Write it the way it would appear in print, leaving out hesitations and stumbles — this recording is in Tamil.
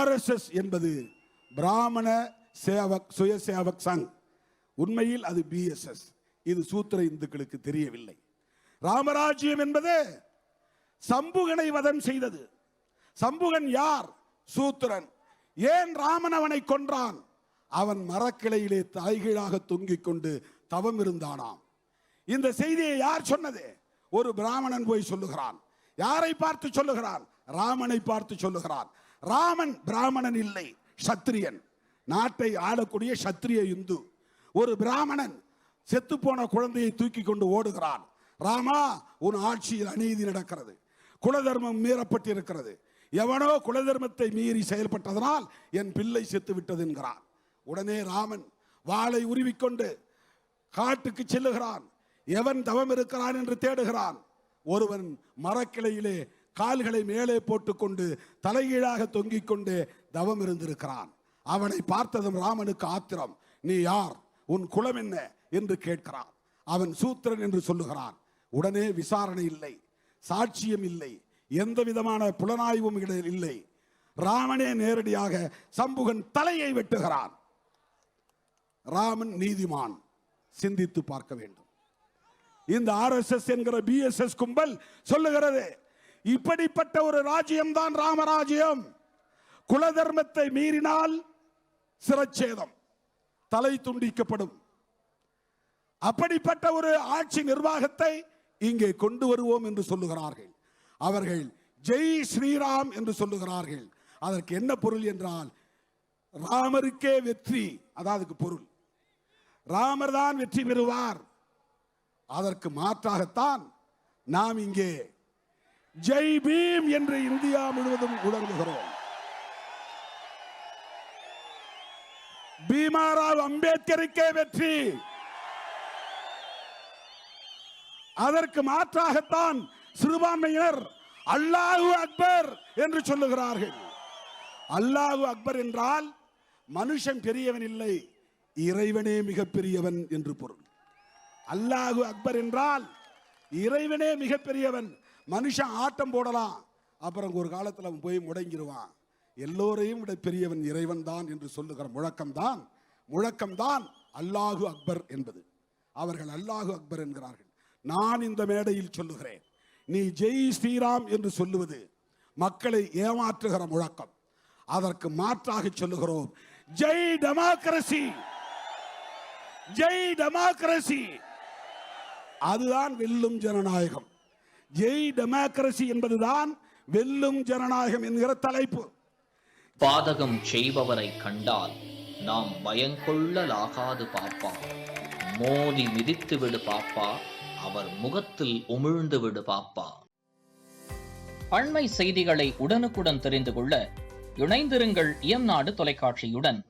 RSS என்பது பிராமண சேவக் சுயசேவக் சங், உண்மையில் அது BSS. இது சூத்திர இந்துக்களுக்கு தெரியவில்லை. ராமராஜ்யம் என்பது சம்புகனை வதம் செய்தது. சம்புகன் யார்? சூத்திரன். ஏன் ராமன் அவனை கொன்றான்? அவன் மரக்கிளையிலே தலைகீழாக தொங்கிக் கொண்டு தவம் இருந்தானாம். இந்த செய்தியை யார் சொன்னது? ஒரு பிராமணன் போய் சொல்லுகிறான். யாரை பார்த்து சொல்லுகிறான்? ராமனை பார்த்து சொல்லுகிறான். ராமன் பிராமணன் இல்லை, சத்திரியன், நாட்டை ஆளக்கூடிய சத்திரிய இந்து. ஒரு பிராமணன் செத்து போன குழந்தையை தூக்கி கொண்டு ஓடுகிறான். ராமா, உன் ஆட்சியில் அநீதி நடக்கிறது, குலதர்மம் மீறப்பட்டிருக்கிறது, எவனோ குலதர்மத்தை மீறி செயல்பட்டதனால் என் பிள்ளை செத்து விட்டது என்கிறான். உடனே ராமன் வாளை உருவிக்கொண்டு காட்டுக்கு செல்லுகிறான். எவன் தவம் இருக்கிறான் என்று தேடுகிறான். ஒருவன் மரக்கிளையிலே கால்களை மேலே போட்டுக்கொண்டு தலைகீழாக தொங்கிக் கொண்டு தவம் இருந்திருக்கிறான். அவனை பார்த்ததும் ராமனுக்கு ஆத்திரம். நீ யார்? உன் குலம் என்ன என்று கேட்கிறான். அவன் சூத்திரன் என்று சொல்லுகிறான். உடனே விசாரணை இல்லை, சாட்சியம் இல்லை, எந்த விதமான புலனாய்வும் இல்லை. ராமனே நேரடியாக சம்புகன் தலையை வெட்டுகிறான். ராமன் நீதிமான், சிந்தித்து பார்க்க வேண்டும். இந்த RSS என்கிற BSS கும்பல் சொல்லுகிறது, இப்படிப்பட்ட ஒரு ராஜ்யம் தான் ராமராஜ்யம். குலதர்மத்தை மீறினால் சிரச்சேதம், தலை துண்டிக்கப்படும். அப்படிப்பட்ட ஒரு ஆட்சி நிர்வாகத்தை இங்கே கொண்டு வருவோம் என்று சொல்லுகிறார்கள். அவர்கள் ஜெய் ஸ்ரீராம் என்று சொல்லுகிறார்கள். அதற்கு என்ன பொருள் என்றால், ராமருக்கே வெற்றி, அதாவது பொருள் ராமர் தான் வெற்றி பெறுவார். அதற்கு மாற்றாகத்தான் நாம் இங்கே ஜெய் பீம் என்று இந்தியா முழுவதும் முழங்குகிறோம். பீமாராவ் அம்பேத்கருக்கே வெற்றி. அதற்கு மாற்றாகத்தான் சிறுபான்மையினர் அல்லாஹு அக்பர் என்று சொல்லுகிறார்கள். அல்லாஹு அக்பர் என்றால் மனுஷன் பெரியவன் இல்லை, இறைவனே மிகப்பெரியவன் என்று பொருள். அல்லாஹு அக்பர் என்றால் இறைவனே மிகப்பெரியவன். மனுஷன் ஆட்டம் போடலாம், அப்புறம் ஒரு காலத்தில் அவன் போய் முடங்கிடுவான். எல்லோரையும் விட பெரியவன் இறைவன் தான் என்று சொல்லுகிற முழக்கம்தான் அல்லாஹு அக்பர் என்பது. அவர்கள் அல்லாஹு அக்பர் என்கிறார்கள். நான் இந்த மேடையில் சொல்லுகிறேன், நீ ஜெய் ஸ்ரீராம் என்று சொல்லுவது மக்களை ஏமாற்றுகிற முழக்கம். அதற்கு மாற்றாக சொல்லுகிறோம், ஜெய் டெமோக்ரசி, ஜெய் டெமோக்ரசி. அதுதான் வெல்லும் ஜனநாயகம். ஜெய் டெமோக்ரசி என்பதுதான் வெல்லும் ஜனநாயகம் என்கிற தலைப்பு. பாதகம் செய்பவரை கண்டால் நாம் பயங்கொள்ளலாகாது பாப்பா, மோதி மிதித்து விடு பாப்பா, அவர் முகத்தில் உமிழ்ந்து விடு பாப்பா. அண்மை செய்திகளை உடனுக்குடன் தெரிந்து கொள்ள இணைந்திருங்கள் இயம்நாடு தொலைக்காட்சியுடன்.